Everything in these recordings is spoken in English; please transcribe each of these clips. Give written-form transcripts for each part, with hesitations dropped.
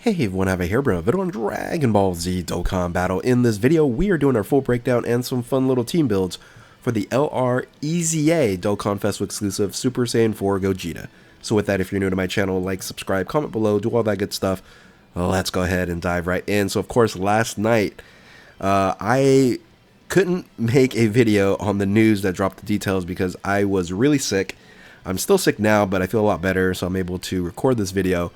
Hey everyone, I have a here bring a video on Dragon Ball Z Dokkan Battle. In this video, we are doing our full breakdown and some fun little team builds for the EZA Dokkan Festival exclusive Super Saiyan 4 Gogeta. So with that, if you're new to my channel, like, subscribe, comment below, do all that good stuff. Well, let's go ahead and dive right in. So of course, last night, I couldn't make a video on the news that dropped the details because I was really sick. I'm still sick now, but I feel a lot better, so I'm able to record this video.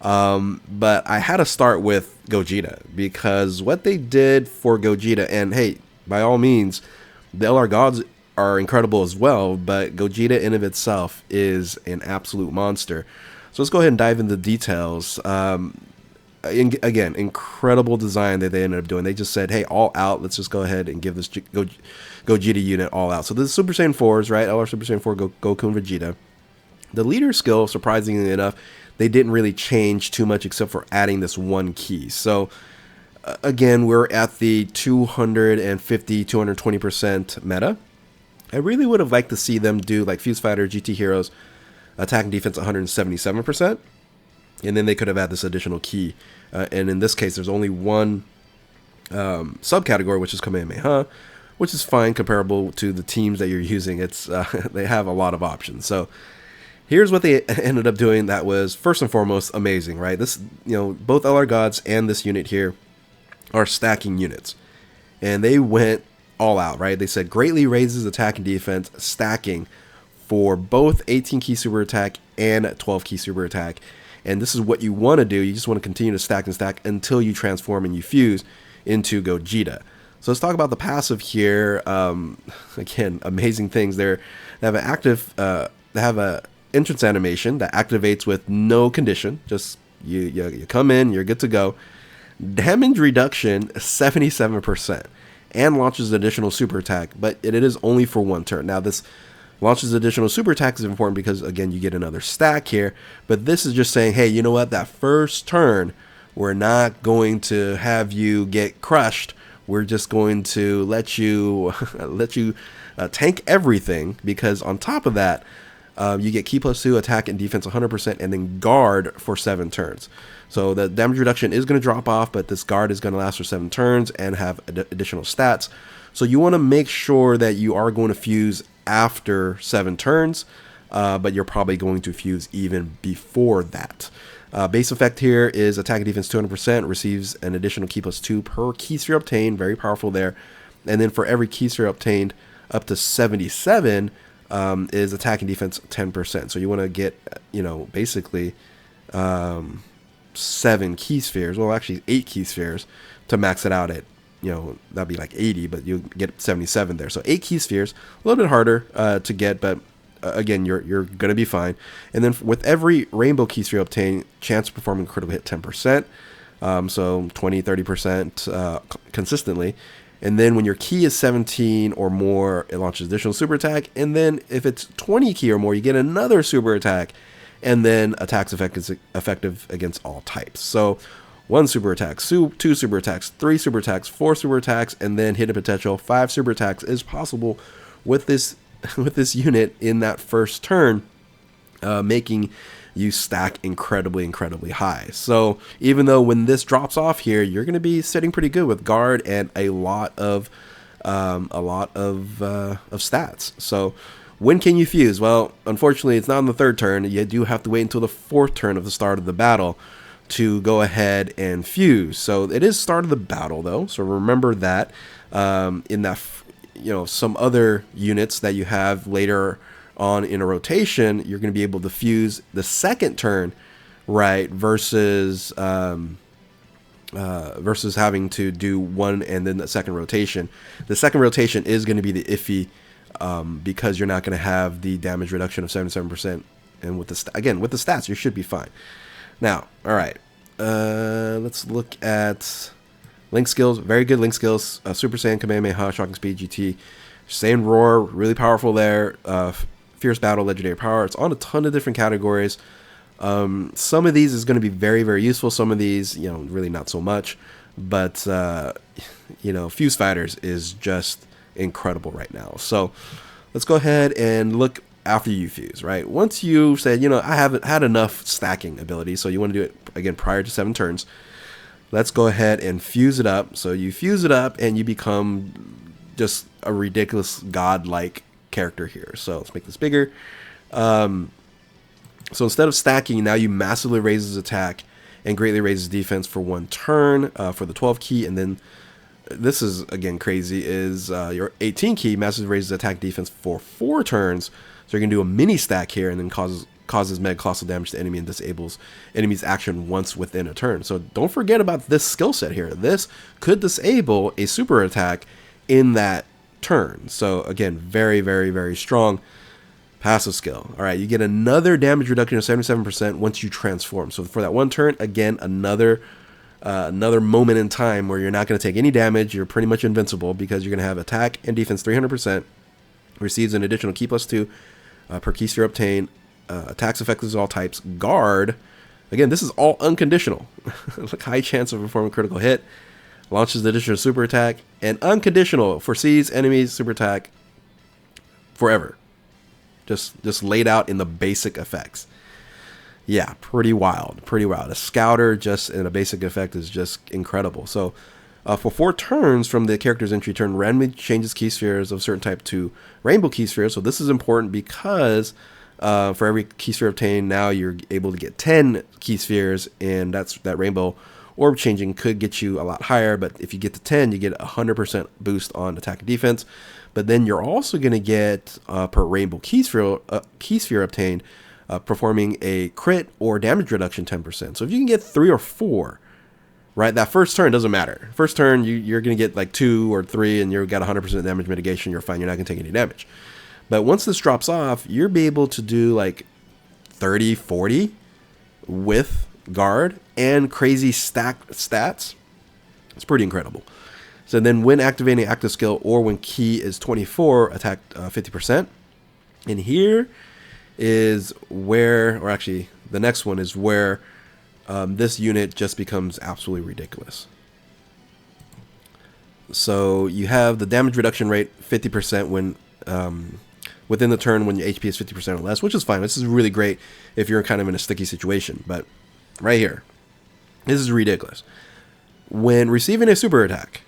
But I had to start with Gogeta because what they did for Gogeta, and hey, by all means, the LR gods are incredible as well, but Gogeta in of itself is an absolute monster. So let's go ahead and dive into the details. Again, incredible design that they ended up doing. They just said, hey, all out, let's just go ahead and give this Gogeta unit all out. So this is Super Saiyan 4s, right? LR Super Saiyan 4 Goku and Vegeta. The leader skill, surprisingly enough, they didn't really change too much except for adding this one key. So again, we're at the 250, 220% meta. I really would have liked to see them do like Fuse Fighter, GT Heroes, attack and defense 177%. And then they could have had this additional key. And in this case, there's only one subcategory, which is Kamehameha, which is fine, comparable to the teams that you're using. It's they have a lot of options. So here's what they ended up doing that was first and foremost amazing, right? This, both LR gods and this unit here are stacking units, and they went all out, right? They said greatly raises attack and defense, stacking for both 18 key super attack and 12 key super attack. And this is what you want to do. You just want to continue to stack and stack until you transform and you fuse into Gogeta. So let's talk about the passive here. Again, amazing things. They have an active, they have a entrance animation that activates with no condition. Just you come in, you're good to go. Damage reduction 77%, and launches additional super attack, but it is only for one turn. Now this launches additional super attack is important because again you get another stack here, but this is just saying, hey, you know what, that first turn we're not going to have you get crushed. We're just going to let you tank everything, because on top of that, you get key +2, attack and defense 100%, and then guard for 7 turns. So the damage reduction is going to drop off, but this guard is going to last for 7 turns and have additional stats. So you want to make sure that you are going to fuse after 7 turns, but you're probably going to fuse even before that. Base effect here is attack and defense 200%, receives an additional key +2 per key sphere obtained, very powerful there. And then for every key sphere obtained up to 77, is attack and defense 10%. So you want to get, basically 7 key spheres. Well, actually 8 key spheres to max it out at, that'd be like 80, but you get 77 there. So 8 key spheres, a little bit harder to get, but again, you're gonna be fine. And then with every rainbow key sphere obtained, chance of performing critical hit 10%. So 20-30% consistently. And then when your key is 17 or more, it launches additional super attack. And then if it's 20 key or more, you get another super attack. And then attacks effective against all types. So 1 super attack, 2 super attacks, 3 super attacks, 4 super attacks, and then hidden potential 5 super attacks is possible with this unit in that first turn, making you stack incredibly high. So even though when this drops off here, you're going to be sitting pretty good with guard and a lot of stats. So when can you fuse? Well, unfortunately, it's not on the 3rd turn. You do have to wait until the 4th turn of the start of the battle to go ahead and fuse. So it is start of the battle though. So remember that in that, some other units that you have later on in a rotation, you're going to be able to fuse the 2nd turn, right? Versus having to do 1 and then the 2nd rotation. The 2nd rotation is going to be the iffy, because you're not going to have the damage reduction of 77%. And with the with the stats, you should be fine. Now, all right, let's look at link skills. Very good link skills. Super Saiyan, Kamehameha, Shocking Speed, GT, Saiyan Roar, really powerful there. Fierce Battle, Legendary Power. It's on a ton of different categories. Some of these is going to be very useful. Some of these, really not so much. But Fuse Fighters is just incredible right now. So let's go ahead and look after you fuse, right? Once you said, you know, I haven't had enough stacking ability, so you want to do it again prior to 7 turns. Let's go ahead and fuse it up. So you fuse it up and you become just a ridiculous godlike character here. So let's make this bigger. So instead of stacking, now you massively raise his attack and greatly raises defense for 1 turn for the 12 key. And then this is, again, crazy, is your 18 key massively raises attack defense for 4 turns. So you're going to do a mini stack here and then causes mega colossal damage to enemy and disables enemy's action once within a turn. So don't forget about this skill set here. This could disable a super attack in that turn. So again, very, very, very strong passive skill. All right, you get another damage reduction of 77% once you transform. So for that 1 turn, again, another moment in time where you're not going to take any damage. You're pretty much invincible because you're going to have attack and defense 300%. Receives an additional key +2 per key sphere obtained. Attacks effective as all types. Guard. Again, this is all unconditional. Like high chance of performing critical hit. Launches the additional super attack. And unconditional. Foresees enemies super attack forever. Just laid out in the basic effects. Yeah, pretty wild. Pretty wild. A scouter just in a basic effect is just incredible. So for 4 turns from the character's entry turn, randomly changes key spheres of a certain type to rainbow key spheres. So this is important because for every key sphere obtained, now you're able to get 10 key spheres, and that rainbow orb changing could get you a lot higher. But if you get to 10, you get a 100% boost on attack and defense. But then you're also going to get per rainbow key sphere obtained, performing a crit or damage reduction 10%. So if you can get 3 or 4, right, that first turn doesn't matter. First turn, you're going to get like 2 or 3, and you've got 100% damage mitigation. You're fine. You're not going to take any damage. But once this drops off, you'll be able to do like 30, 40 with guard and crazy stacked stats. It's pretty incredible. So then when activating active skill or when key is 24, attack 50%. And here is where, or actually the next one is where this unit just becomes absolutely ridiculous. So you have the damage reduction rate 50% when within the turn when your HP is 50% or less, which is fine. This is really great if you're kind of in a sticky situation. But right here, this is ridiculous. When receiving a super attack,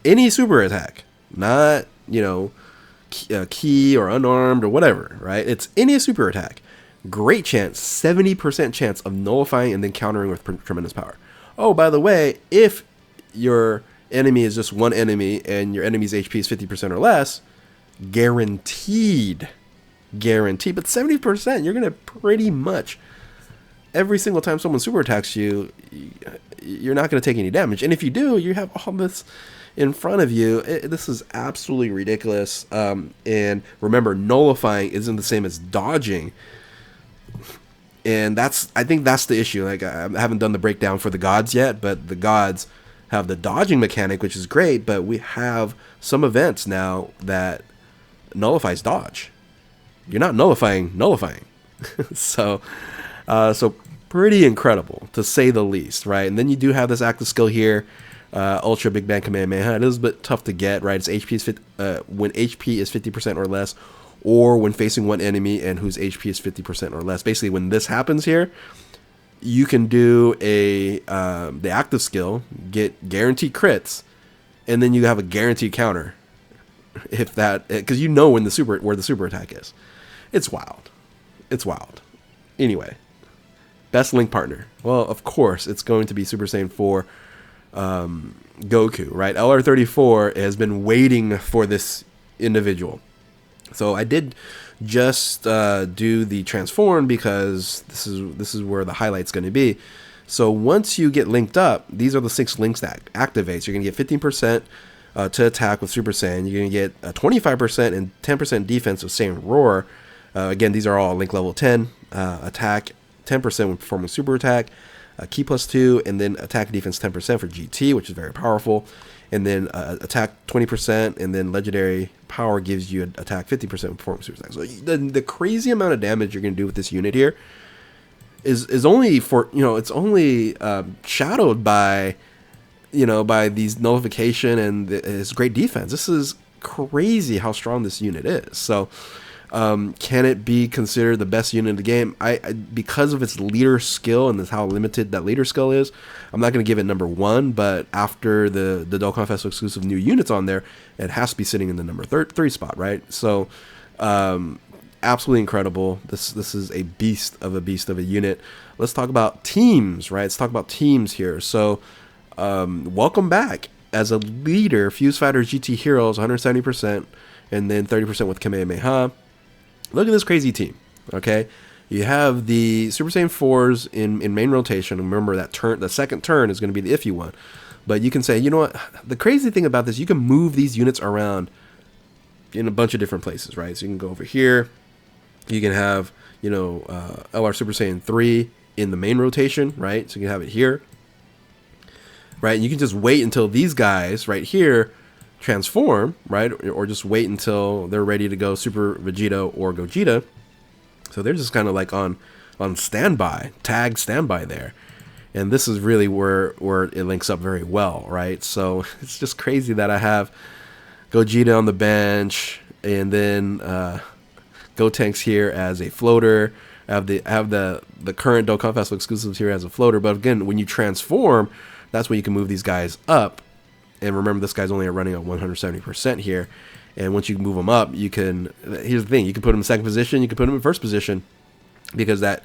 any super attack, not, you know, key or unarmed or whatever, right? It's any super attack. Great chance, 70% chance of nullifying and then countering with tremendous power. Oh, by the way, if your enemy is just one enemy and your enemy's HP is 50% or less, guaranteed, but 70%, you're going to pretty much, every single time someone super attacks you, you're not going to take any damage. And if you do, you have all this in front of you. This is absolutely ridiculous. And remember, nullifying isn't the same as dodging. And I think that's the issue. Like, I haven't done the breakdown for the gods yet, but the gods have the dodging mechanic, which is great, but we have some events now that nullifies dodge. You're not nullifying. so pretty incredible, to say the least, right? And then you do have this active skill here, Ultra Big Bang Kamehameha. It is a bit tough to get, right? It's when HP is 50% or less, or when facing one enemy and whose HP is 50% or less. Basically, when this happens here, you can do the active skill, get guaranteed crits, and then you have a guaranteed counter. If that, because you know where the super attack is. It's wild. Anyway, best link partner. Well, of course, it's going to be Super Saiyan 4 Goku, right? LR34 has been waiting for this individual. So I did just do the transform because this is where the highlight's going to be. So once you get linked up, these are the 6 links that activates. You're going to get 15% to attack with Super Saiyan. You're going to get 25% and 10% defense with Saiyan Roar. Again, these are all link level 10. Attack 10% when performing super attack. Key +2, and then attack defense 10% for GT, which is very powerful. And then attack 20%, and then legendary power gives you attack 50% when performing super attack. So the crazy amount of damage you're going to do with this unit here is only for, it's only shadowed by, by these nullification and his great defense. This is crazy how strong this unit is. So Can it be considered the best unit in the game? Because of its leader skill and how limited that leader skill is, I'm not going to give it number 1, but after the Dokkan Festival exclusive new units on there, it has to be sitting in the number 3 spot, right? So, absolutely incredible. This is a beast of a unit. Let's talk about teams, right? Let's talk about teams here. So, welcome back. As a leader, Fuse Fighter GT Heroes, 170%, and then 30% with Kamehameha. Look at this crazy team, okay? You have the Super Saiyan 4s in main rotation. Remember that the second turn is going to be the iffy one. But you can say, you know what? The crazy thing about this, you can move these units around in a bunch of different places, right? So you can go over here. You can have, LR Super Saiyan 3 in the main rotation, right? So you can have it here, right? And you can just wait until these guys right here transform, right? Or just wait until they're ready to go Super Vegeta or Gogeta. So they're just kind of like on standby, tag standby there. And this is really where it links up very well, right? So it's just crazy that I have Gogeta on the bench, and then Gotenks here as a floater. I have the current Dokkan Festival exclusives here as a floater. But again, when you transform, that's when you can move these guys up. And remember, this guy's only running at 170% here. And once you move them up, you can... Here's the thing. You can put them in second position. You can put them in first position. Because the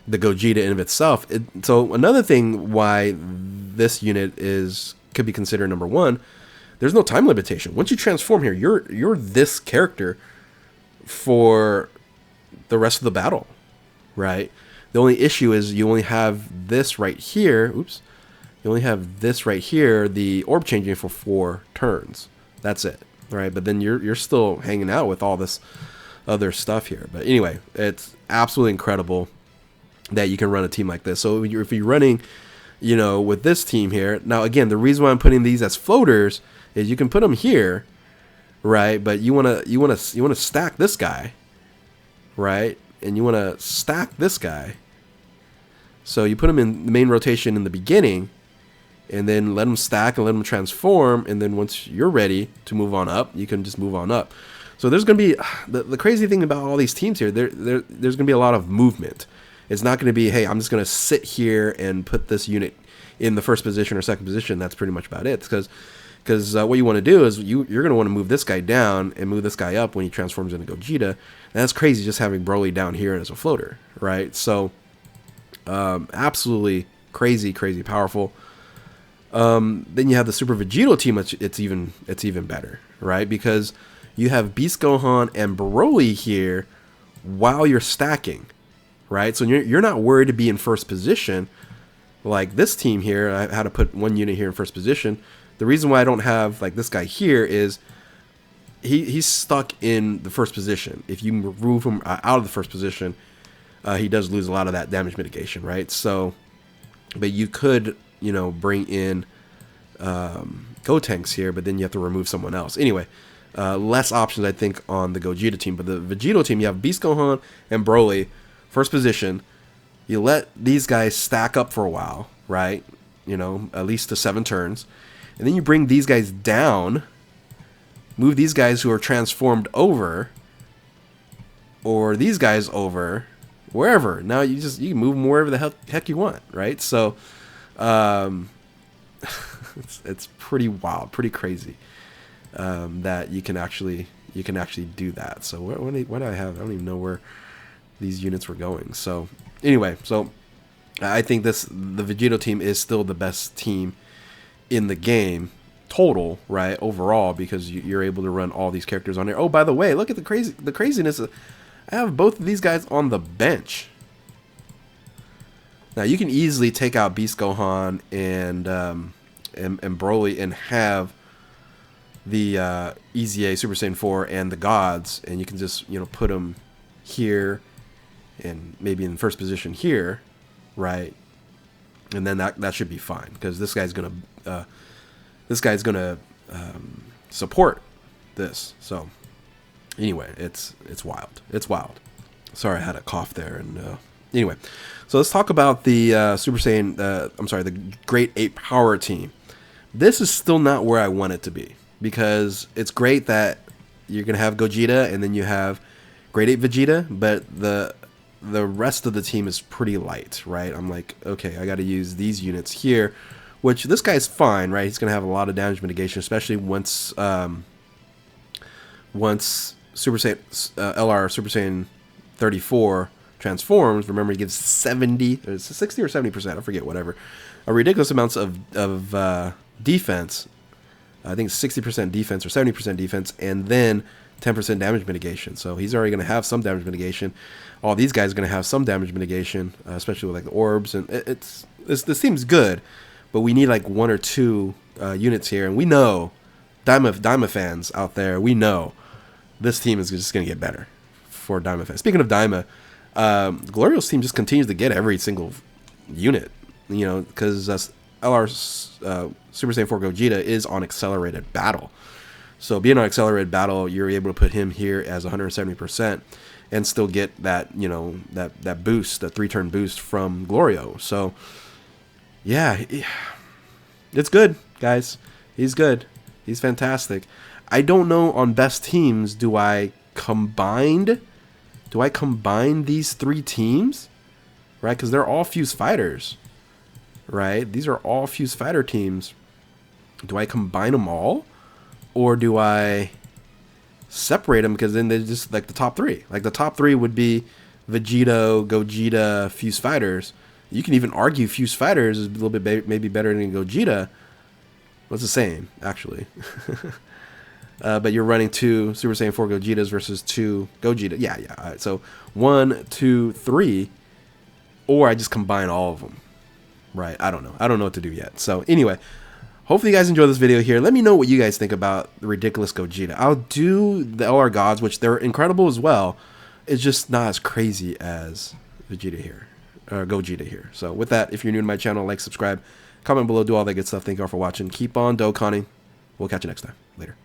Gogeta in of itself... So another thing why this unit could be considered number 1, there's no time limitation. Once you transform here, you're this character for the rest of the battle. Right? The only issue is you only have this right here. Oops. You only have this right here, the orb changing for 4 turns. That's it, right? But then you're still hanging out with all this other stuff here. But anyway, it's absolutely incredible that you can run a team like this. So if you're running, with this team here, now again, the reason why I'm putting these as floaters is you can put them here, right? But you wanna stack this guy, right? And you wanna stack this guy. So you put them in the main rotation in the beginning, and then let them stack and let them transform, and then once you're ready to move on up, you can just move on up. So there's going to be the crazy thing about all these teams here. There's going to be a lot of movement. It's not going to be, hey, I'm just going to sit here and put this unit in the first position or second position. That's pretty much about it. Because what you want to do is you're going to want to move this guy down and move this guy up when he transforms into Gogeta. And that's crazy, just having Broly down here as a floater, right? So absolutely crazy powerful. Then you have the Super Vegito team. It's even better, right? Because you have Beast Gohan and Broly here while you're stacking, right? So you're not worried to be in first position like this team here. I had to put one unit here in first position. The reason why I don't have like this guy here is he's stuck in the first position. If you remove him out of the first position, he does lose a lot of that damage mitigation, right? So, but you could, bring in Gotenks here, but then you have to remove someone else. Anyway, less options, I think, on the Gogeta team. But the Vegito team, you have Beast Gohan and Broly, first position. You let these guys stack up for a while, right? At least to 7 turns. And then you bring these guys down, move these guys who are transformed over, or these guys over, wherever. Now you can move them wherever the heck you want, right? So it's pretty wild, pretty crazy that you can actually do that. So what do I have? I don't even know where these units were going. So anyway, so I think the Vegito team is still the best team in the game total, right, overall, because you're able to run all these characters on there. Oh, by the way, look at the craziness. I have both of these guys on the bench. Now you can easily take out Beast Gohan and Broly and have the EZA Super Saiyan 4 and the gods, and you can just put them here and maybe in first position here, right? And then that should be fine, because this guy's gonna support this. So anyway, it's wild. It's wild. Sorry, I had a cough there. And anyway, so let's talk about the Super Saiyan. The Great Ape Power Team. This is still not where I want it to be, because it's great that you're gonna have Gogeta, and then you have grade 8 Vegeta, but the rest of the team is pretty light, right? I'm like, okay, I got to use these units here, which this guy's fine, right? He's going to have a lot of damage mitigation, especially once Super Saiyan LR Super Saiyan 34 transforms. Remember, he gives 60 or 70%, I forget, whatever, a ridiculous amounts of defense. I think it's 60% defense or 70% defense, and then 10% damage mitigation. So he's already going to have some damage mitigation. All these guys are going to have some damage mitigation, especially with like the orbs. And this seems good, but we need like 1 or 2 units here. And we know, Daima fans out there, we know this team is just going to get better for Daima fans. Speaking of Daima, Glorio's team just continues to get every single unit, you know, because LR Super Saiyan 4 Gogeta is on accelerated battle. So being on accelerated battle, you're able to put him here as 170% and still get that, you know, that boost, that 3-turn boost from Glorio. So yeah, it's good, guys. He's good. He's fantastic. I don't know on best teams, do I combine these 3 teams, right? Because they're all fused fighters, right? These are all fused fighter teams. Do I combine them all, or do I separate them? Because then they're just like the top 3. Like the top 3 would be Vegito, Gogeta, fused fighters. You can even argue fused fighters is a little bit maybe better than Gogeta. Well, it's the same, actually. But you're running 2 Super Saiyan 4 Gogetas versus 2 Gogeta. Yeah. All right, so 1, 2, 3, or I just combine all of them. Right? I don't know. I don't know what to do yet. So anyway, hopefully you guys enjoy this video here. Let me know what you guys think about the ridiculous Gogeta. I'll do the LR Gods, which they're incredible as well. It's just not as crazy as Vegeta here, or Gogeta here. So with that, if you're new to my channel, like, subscribe, comment below, do all that good stuff. Thank you all for watching. Keep on Dokkaning. We'll catch you next time. Later.